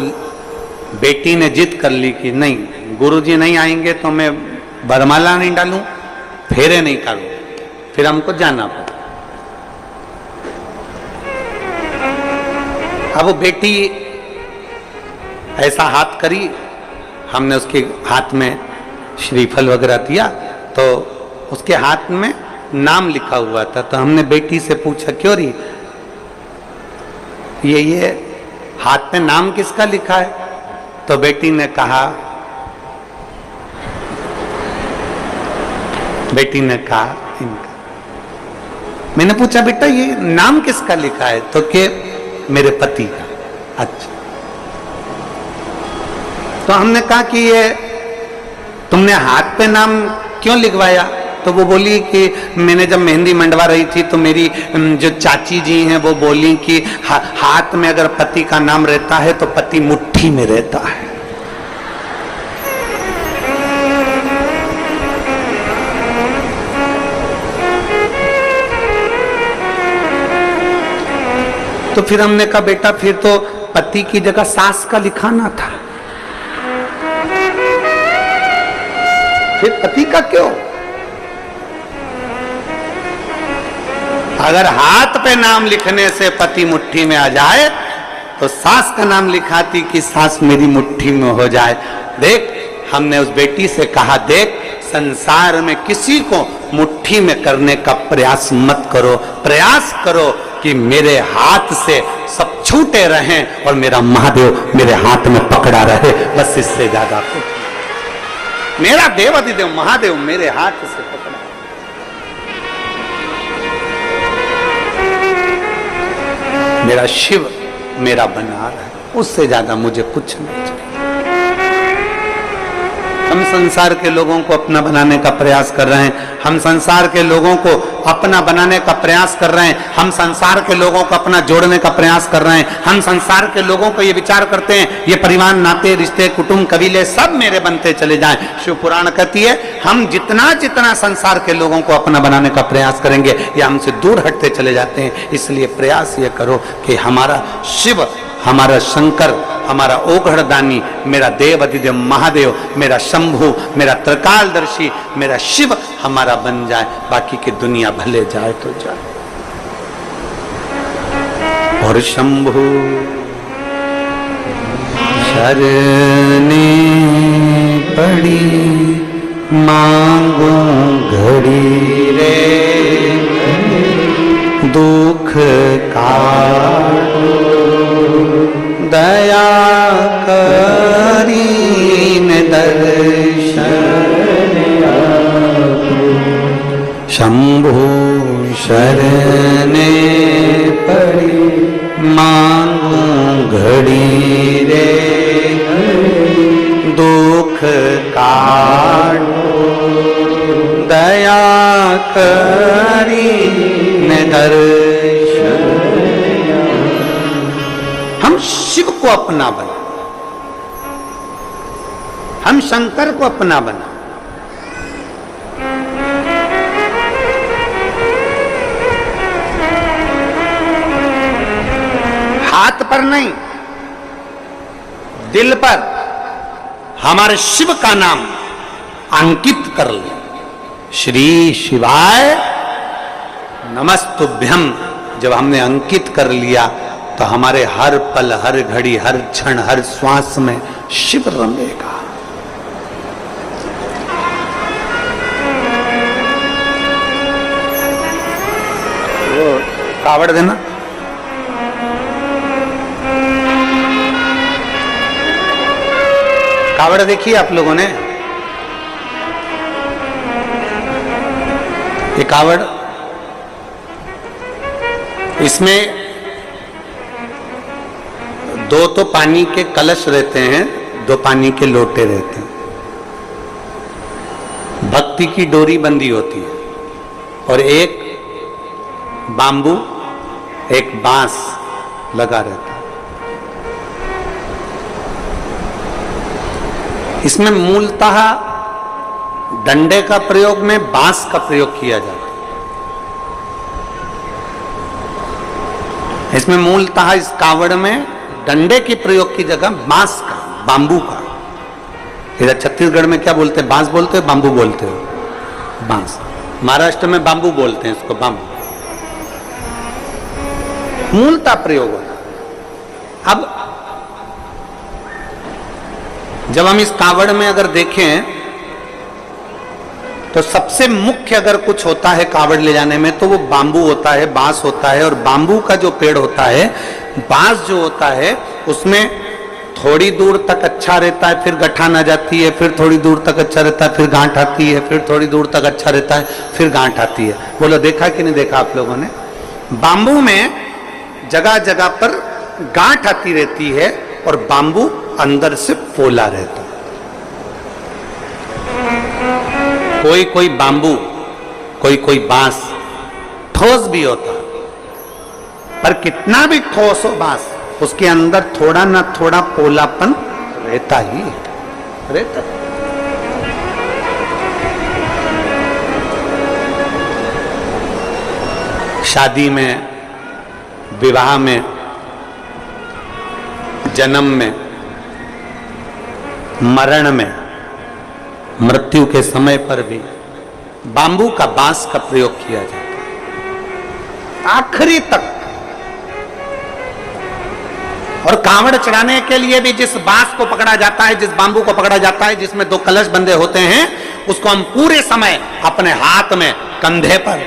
बेटी ने जिद कर ली कि नहीं, गुरुजी नहीं आएंगे तो मैं बरमाला नहीं डालूं, फेरे नहीं काटूं, फिर हमको जाना पड़ा। अब वो बेटी ऐसा हाथ करी, हमने उसके हाथ में श्रीफल वगैरह दिया, तो उसके हाथ में नाम लिखा हुआ था। तो हमने बेटी से पूछा, क्यों रही ये हाथ पे नाम किसका लिखा है? तो बेटी ने कहा इनका। मैंने पूछा, बेटा ये नाम किसका लिखा है? तो के मेरे पति का। अच्छा। तो हमने कहा कि ये तुमने हाथ पे नाम क्यों लिखवाया? तो वो बोली कि मैंने जब मेहंदी मंडवा रही थी तो मेरी जो चाची जी हैं वो बोली कि हाथ में अगर पति का नाम रहता है तो पति मुट्ठी में रहता है। तो फिर हमने कहा, बेटा फिर तो पति की जगह सास का लिखाना था, फिर पति का क्यों? अगर हाथ पे नाम लिखने से पति मुट्ठी में आ जाए तो सास का नाम लिखाती कि सास मेरी मुट्ठी में हो जाए। देख, हमने उस बेटी से कहा, देख संसार में किसी को मुट्ठी में करने का प्रयास मत करो, प्रयास करो कि मेरे हाथ से सब छूटे रहें और मेरा महादेव मेरे हाथ में पकड़ा रहे, बस इससे ज्यादा कुछ। मेरा देव अधिदेव महादेव मेरे हाथ से पकड़ा। मेरा शिव मेरा बना रहा है, उससे ज्यादा मुझे कुछ नहीं चाहिए। हम संसार के लोगों को अपना बनाने का प्रयास कर रहे हैं, हम संसार के लोगों को अपना बनाने का प्रयास कर रहे हैं, हम संसार के लोगों को अपना जोड़ने का प्रयास कर रहे हैं, हम संसार के लोगों को ये विचार करते हैं ये परिवार नाते रिश्ते कुटुंब कबीले सब मेरे बनते चले जाएं। शिव पुराण कहती है हम जितना जितना संसार के लोगों को अपना बनाने का प्रयास करेंगे ये हमसे दूर हटते चले जाते हैं। इसलिए प्रयास ये करो कि हमारा शिव, हमारा शंकर, हमारा ओघड़दानी, मेरा देव अधिदेव महादेव, मेरा शंभु, मेरा त्रिकालदर्शी, मेरा शिव हमारा बन जाए, बाकी की दुनिया भले जाए तो जाए। और शंभु शरणे पड़ी मांगो घड़ी रे दुख काटो दया करीन दर्शन शंभु शरणे पड़ी मांगो घड़ी रे दुख काटो दया करीन दर्शन। हम शिव को अपना बना, हम शंकर को अपना बना। हाथ पर नहीं, दिल पर हमारे शिव का नाम अंकित कर ले। श्री शिवाय नमस्तुभ्यम जब हमने अंकित कर लिया तो हमारे हर पल हर घड़ी हर क्षण हर श्वास में शिव रमेगा। वो कावड़ देना, कावड़ देखी आप लोगों ने? ये कावड़, इसमें दो तो पानी के कलश रहते हैं, दो पानी के लोटे रहते हैं, भक्ति की डोरी बंधी होती है, और एक बांबू एक बांस लगा रहता है। इसमें मूलतः डंडे का प्रयोग में बांस का प्रयोग किया जाता है। इसमें मूलतः इस कावड़ में डंडे के प्रयोग की जगह बांस का, बांबू का। इधर छत्तीसगढ़ में क्या बोलते हैं? बांस बोलते हो, बांबू बोलते हो? बांस। महाराष्ट्र में बांबू बोलते हैं इसको, बांबू। मूलतः प्रयोग होता। अब जब हम इस कावड़ में अगर देखें तो सबसे मुख्य अगर कुछ होता है कावड़ ले जाने में तो वो बांबू होता है, बांस होता है। और बांबू का जो पेड़ होता है, बांस जो होता है उसमें थोड़ी दूर तक अच्छा रहता है, फिर गठान आ जाती है, फिर थोड़ी दूर तक अच्छा रहता है, फिर गांठ आती है, फिर थोड़ी दूर तक अच्छा रहता है, फिर गांठ आती है। बोलो देखा कि नहीं देखा आप लोगों ने? बांबू में जगह जगह पर गांठ आती रहती है और बांबू अंदर से पोला रहता है। कोई कोई बांबू, कोई कोई बांस ठोस भी होता, पर कितना भी ठोस हो बांस, उसके अंदर थोड़ा ना थोड़ा पोलापन रहता ही रहता। शादी में, विवाह में, जन्म में, मरण में, मृत्यु के समय पर भी बांबू का, बांस का प्रयोग किया जाता है आखिरी तक। और कांवड़ चढ़ाने के लिए भी जिस बांस को पकड़ा जाता है, जिस बांबू को पकड़ा जाता है, जिसमें दो कलश बंधे होते हैं, उसको हम पूरे समय अपने हाथ में, कंधे पर,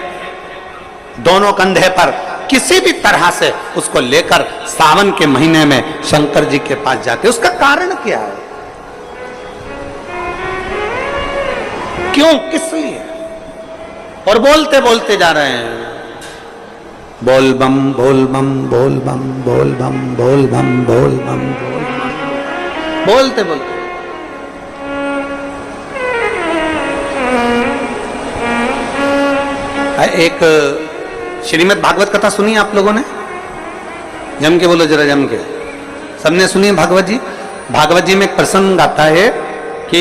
दोनों कंधे पर किसी भी तरह से उसको लेकर सावन के महीने में शंकर जी के पास जाते। उसका कारण क्या है? क्यों, किस लिए? और बोलते बोलते जा रहे हैं। बोल बम बोल बम बोल बम बोल बम बोल बम बोल बम बोल बम, बोलते बोलते। एक श्रीमद् भागवत कथा सुनी आप लोगों ने? जम के बोलो जरा, जम के। सबने सुनी भागवत जी? भागवत जी में एक प्रसंग आता है कि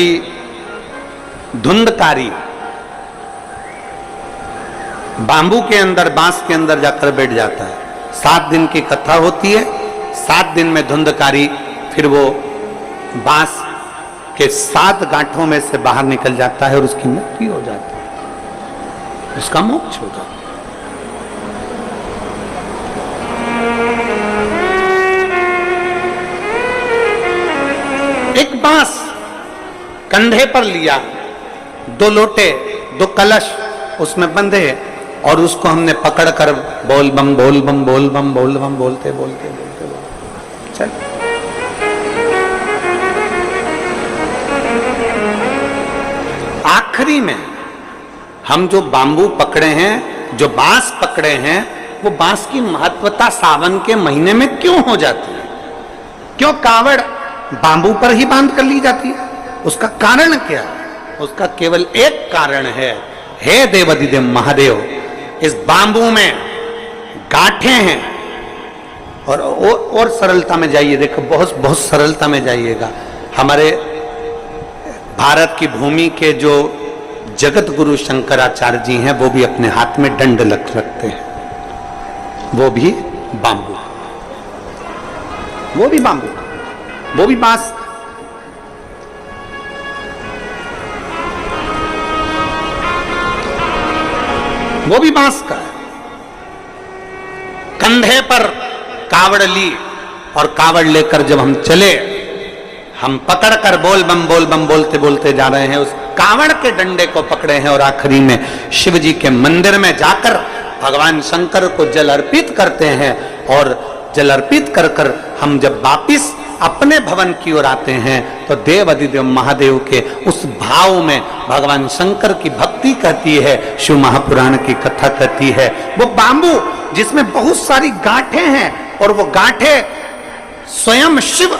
धुंधकारी बांबू के अंदर, बांस के अंदर जाकर बैठ जाता है। 7 दिन की कथा होती है। 7 दिन में धुंधकारी फिर वो बांस के 7 गांठों में से बाहर निकल जाता है और उसकी मृत्यु हो जाती है, उसका मोक्ष हो जाता है। एक बांस कंधे पर लिया, 2 लोटे, 2 कलश उसमें बंधे और उसको हमने पकड़कर बोल बम बोल बम बोल बम बोल बम बोलते बोलते बोलते बोलते चल। आखिरी में हम जो बांबू पकड़े हैं, जो बांस पकड़े हैं, वो बांस की महत्वता सावन के महीने में क्यों हो जाती है? क्यों कावड़ बांबू पर ही बांध कर ली जाती है? उसका कारण क्या है? उसका केवल एक कारण है, हे देवाधिदेव महादेव, इस बांबू में गांठें हैं। और सरलता में जाइए, देखो बहुत बहुत सरलता में जाइएगा। हमारे भारत की भूमि के जो जगत गुरु शंकराचार्य जी हैं, वो भी अपने हाथ में दंड रखते हैं, वो भी बांबू, वो भी बांबू, वो भी बांस। वो भी बांस का है। कंधे पर कावड़ ली और कावड़ लेकर जब हम चले, हम पकड़कर बोल बम बोलते बोलते जा रहे हैं, उस कावड़ के डंडे को पकड़े हैं और आखिरी में शिव जी के मंदिर में जाकर भगवान शंकर को जल अर्पित करते हैं। और जल अर्पित कर कर हम जब वापिस अपने भवन की ओर आते हैं तो देव अधिदेव महादेव के उस भाव में भगवान शंकर की भक्ति कहती है, शिव महापुराण की कथा कहती है। वो बांबू जिसमें बहुत सारी गांठें हैं और वो गांठें स्वयं शिव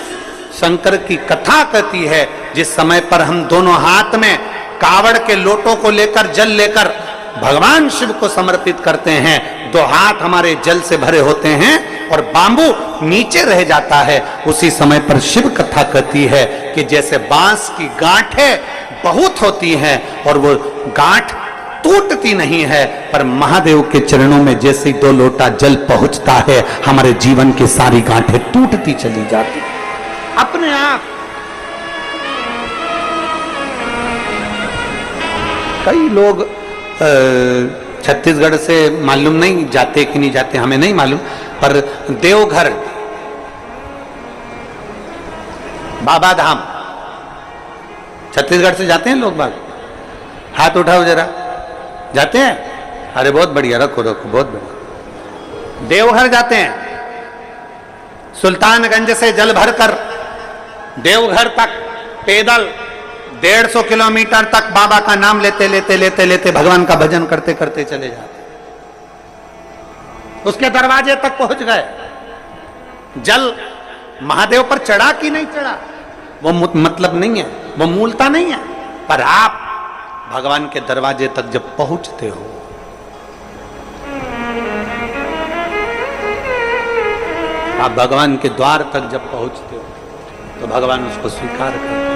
शंकर की कथा कहती है। जिस समय पर हम दोनों हाथ में कावड़ के लोटों को लेकर, जल लेकर भगवान शिव को समर्पित करते हैं, 2 हाथ हमारे जल से भरे होते हैं और बांबू नीचे रह जाता है। उसी समय पर शिव कथा कहती है कि जैसे बांस की गांठें बहुत होती हैं और वो गांठ टूटती नहीं है, पर महादेव के चरणों में जैसे ही 2 लोटा जल पहुंचता है, हमारे जीवन की सारी गांठें टूटती चली जाती अपने आप। कई लोग छत्तीसगढ़ से मालूम नहीं जाते कि नहीं जाते, हमें नहीं मालूम, पर देवघर, बाबा धाम छत्तीसगढ़ से जाते हैं लोग बाग? हाथ उठाओ जरा, जाते हैं? अरे बहुत बढ़िया, रखो रखो, बहुत बढ़िया। देवघर जाते हैं, सुल्तानगंज से जल भरकर देवघर तक पैदल 150 किलोमीटर तक बाबा का नाम लेते लेते लेते लेते भगवान का भजन करते करते चले जाते। उसके दरवाजे तक पहुंच गए। जल महादेव पर चढ़ा कि नहीं चढ़ा वो मतलब नहीं है, वो मूलता नहीं है, पर आप भगवान के दरवाजे तक जब पहुंचते हो, आप भगवान के द्वार तक जब पहुंचते हो तो भगवान उसको स्वीकार करते हैं।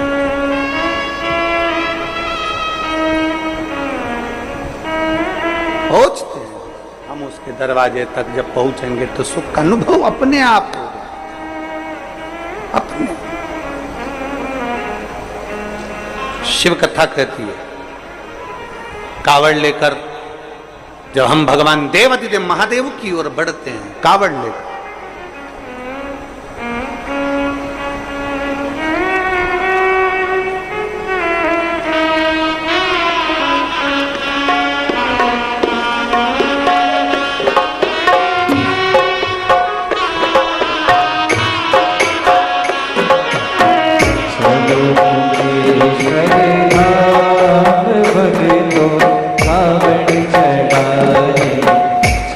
पहुंचते हैं हम उसके दरवाजे तक जब पहुंचेंगे तो सुख का अनुभव अपने आप होगा, अपने। शिव कथा कहती है, कावड़ लेकर जब हम भगवान देवाधिदेव महादेव की ओर बढ़ते हैं, कावड़ लेकर,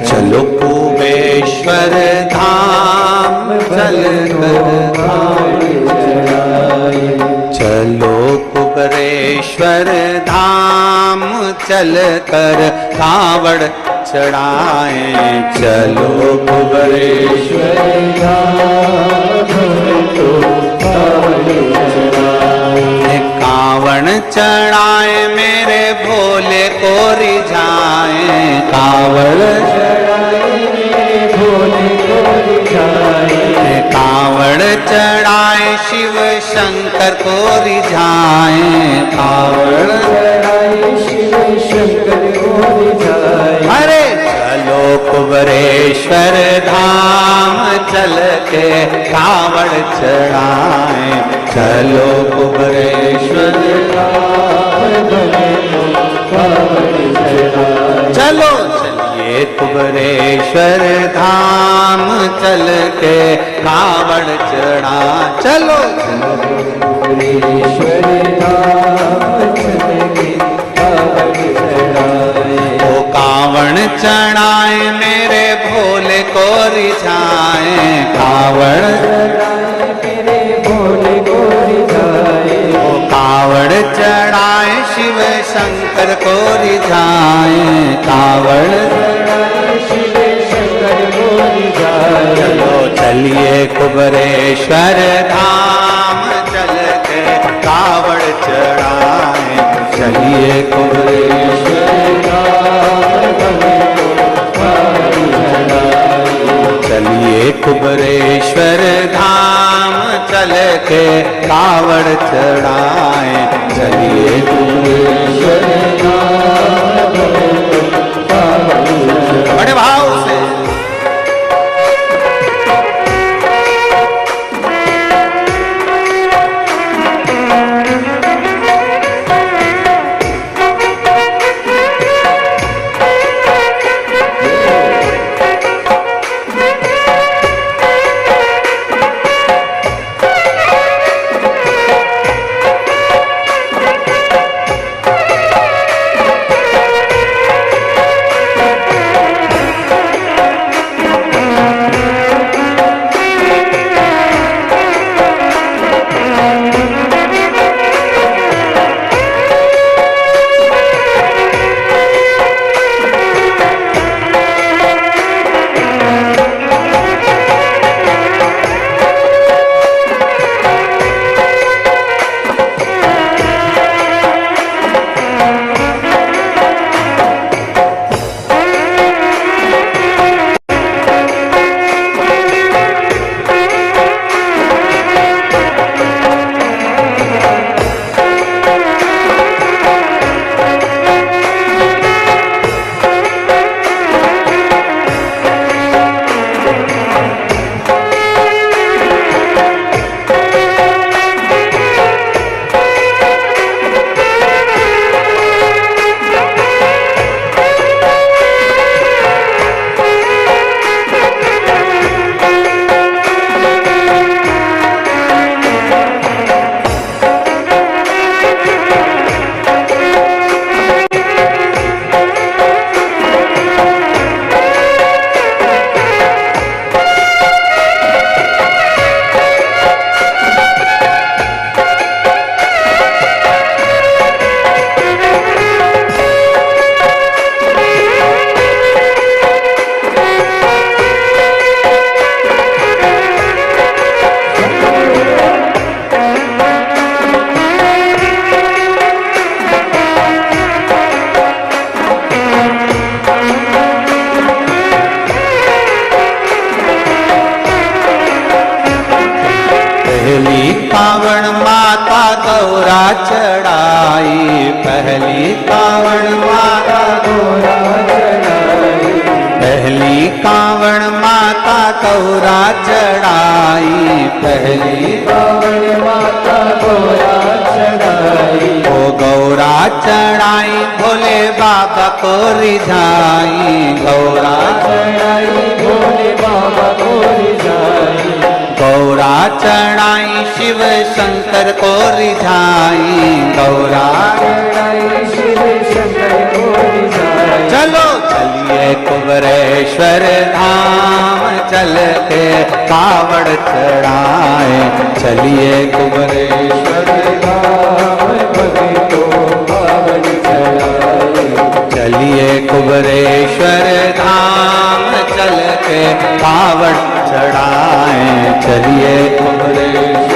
चलो कुबेर धाम चल कर कावड़ चढ़ाए। चलो कुबरेश्वर धाम तो कावड़ चढ़ाए। कावड़ चढ़ाए मेरे भोले को रिझाए। कावड़ चढ़ाए मेरे भोले को रिझाए। कावड़ चढ़ाए शिव शंकर को रिझाए। कावड़ चढ़ाए शिव शंकर को रिझाए। अरे चलो कुबरेश्वर धाम चल के कावड़ चढ़ाए। चलो कुबरेश्वर धाम चलो चलिए कुबरेश्वर धाम चल के कावड़ चढ़ा। चलो कुबरेश्वर धाम चल के कावड़ चढ़ाए। ओ कावड़ चढ़ाए मेरे भोले को रिझाए। कावड़ चढ़ाए मेरे भोले को रिझाए। ओ कावड़ चढ़ाए शिव शंकर को रिझाए। कावड़ चढ़ाए शिव शंकर को रिझाए। चलो चलिए कुबरेश्वर धाम चल के कावड़ चढ़ाए। चलिए कुबरेश्वर धाम चलिए कुबरेश्वर धाम चल के कावड़ चढ़ाए। चलिए कुबरेश्वर धाम बड़े भाव से कावड़ माता गौरा चढ़ाई। पहली कावड़ माता गौरा चढ़ाई। पहली कावड़ माता गौरा चढ़ाई। पहली कावड़ माता गौरा चढ़ाई। ओ गौरा चढ़ाई भोले बाबा को रिझाई। गौरा चढ़ाई भोले बाबा को रिझाई। गौरा चढ़ाई शिव शंकर को रिझाई। गौरा चढ़ाई शिव शंकर को रिझाई। चलो चलिए कुबरेश्वर धाम चल के कावड़ चढ़ाए। चलिए कुबरेश्वर धाम भगतों कावड़ चढ़ाए। कुबरेश्वर धाम चल के कावड़ चढ़ाए, चलिए कुबरेश्वर